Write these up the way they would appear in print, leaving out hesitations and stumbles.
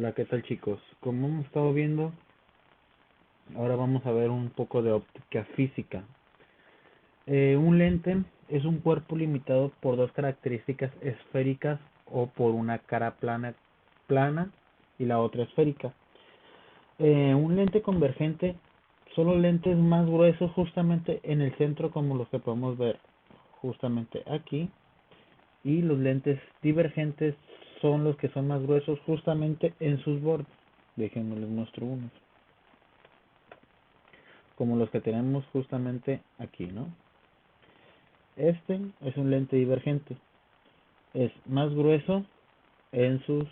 Hola, ¿qué tal chicos? Como hemos estado viendo, ahora vamos a ver un poco de óptica física. Un lente es un cuerpo limitado por dos características esféricas o por una cara plana y la otra esférica. Un lente convergente son los lentes más gruesos justamente en el centro, como los que podemos ver justamente aquí, y los lentes divergentes son los que son más gruesos justamente en sus bordes. Déjenme les muestro unos, como los que tenemos justamente aquí, ¿no? Este es un lente divergente, es más grueso en sus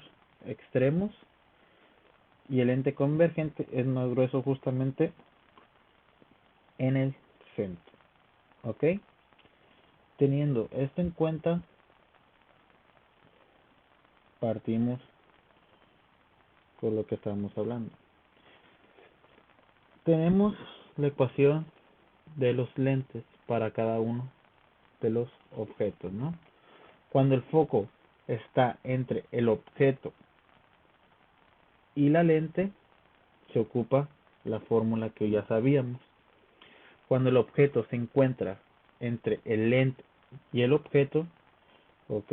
extremos, y el lente convergente es más grueso justamente en el centro. ¿Ok? Teniendo esto en cuenta, partimos por lo que estamos hablando. Tenemos la ecuación de los lentes para cada uno de los objetos, ¿no? Cuando el foco está entre el objeto y la lente, se ocupa la fórmula que ya sabíamos. Cuando el objeto se encuentra entre el lente y el objeto, ok,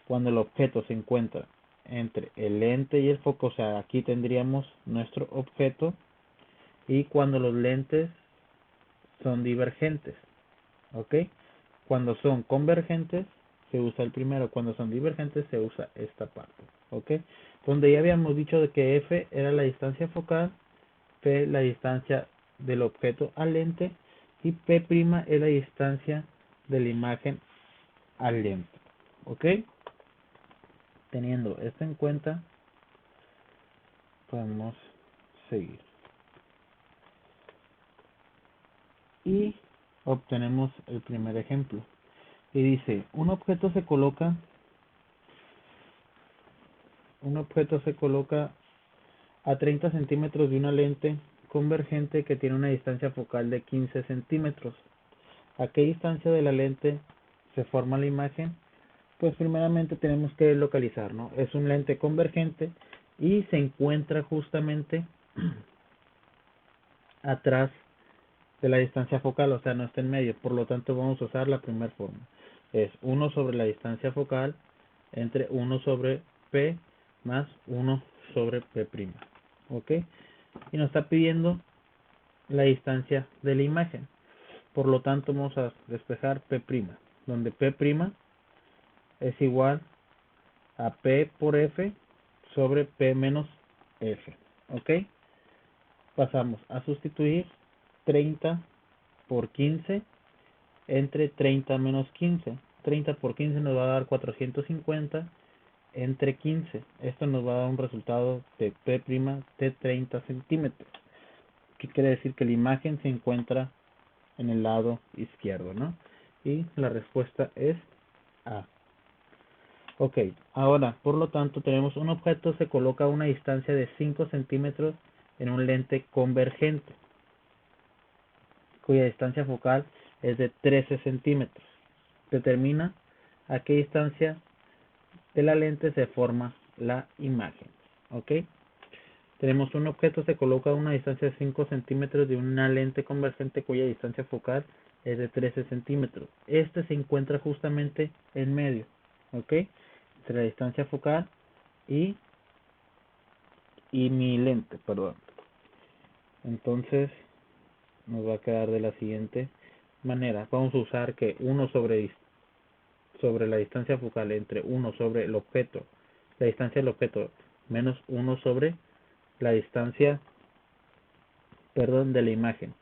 cuando el objeto se encuentra entre el lente y el foco, o sea, aquí tendríamos nuestro objeto, y cuando los lentes son divergentes, ok, cuando son convergentes se usa el primero, cuando son divergentes se usa esta parte, ok, donde ya habíamos dicho de que F era la distancia focal, P la distancia del objeto al lente y P' es la distancia de la imagen al lente. ¿Ok? Teniendo esto en cuenta, podemos seguir. Y obtenemos el primer ejemplo. Y dice, un objeto se coloca a 30 centímetros de una lente convergente que tiene una distancia focal de 15 centímetros. ¿A qué distancia de la lente se forma la imagen? Pues primeramente tenemos que localizar, ¿no? Es un lente convergente y se encuentra justamente atrás de la distancia focal, o sea, no está en medio. Por lo tanto, vamos a usar la primera forma. Es 1 sobre la distancia focal entre 1 sobre P más 1 sobre P'. ¿Ok? Y nos está pidiendo la distancia de la imagen. Por lo tanto, vamos a despejar P', donde P' es igual a P por F sobre P menos F. ¿Ok? Pasamos a sustituir 30 por 15 entre 30 menos 15. 30 por 15 nos va a dar 450 entre 15. Esto nos va a dar un resultado de P' de 30 centímetros. ¿Qué quiere decir? Que la imagen se encuentra en el lado izquierdo, ¿no? Y la respuesta es A. Ok, ahora, por lo tanto, tenemos un objeto se coloca a una distancia de 5 centímetros en un lente convergente, cuya distancia focal es de 13 centímetros. Determina a qué distancia de la lente se forma la imagen. Ok, tenemos un objeto se coloca a una distancia de 5 centímetros de una lente convergente cuya distancia focal es de 13 centímetros. Este se encuentra justamente en medio, ok, entre la distancia focal y mi lente, perdón. Entonces nos va a quedar de la siguiente manera. Vamos a usar que 1 sobre la distancia focal entre 1 sobre el objeto, la distancia del objeto, menos 1 sobre la distancia, perdón, de la imagen.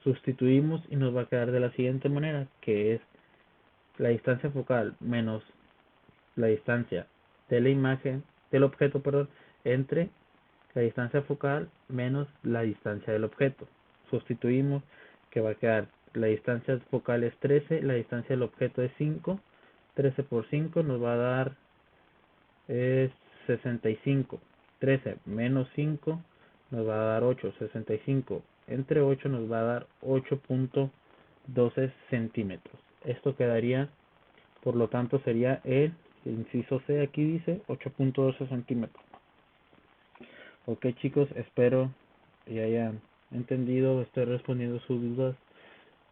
Sustituimos y nos va a quedar de la siguiente manera, que es la distancia focal menos la distancia de la imagen, del objeto, perdón, entre la distancia focal menos la distancia del objeto. Sustituimos, que va a quedar la distancia focal es 13, la distancia del objeto es 5, 13 por 5 nos va a dar 65, 13 menos 5 nos va a dar 8, 65 entre 8 nos va a dar 8.12 centímetros. Esto quedaría, por lo tanto sería el inciso C, aquí dice 8.12 centímetros. Ok chicos, espero y hayan entendido, estoy respondiendo sus dudas.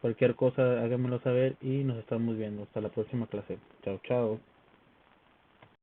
Cualquier cosa háganmelo saber y nos estamos viendo. Hasta la próxima clase. Chao, chao.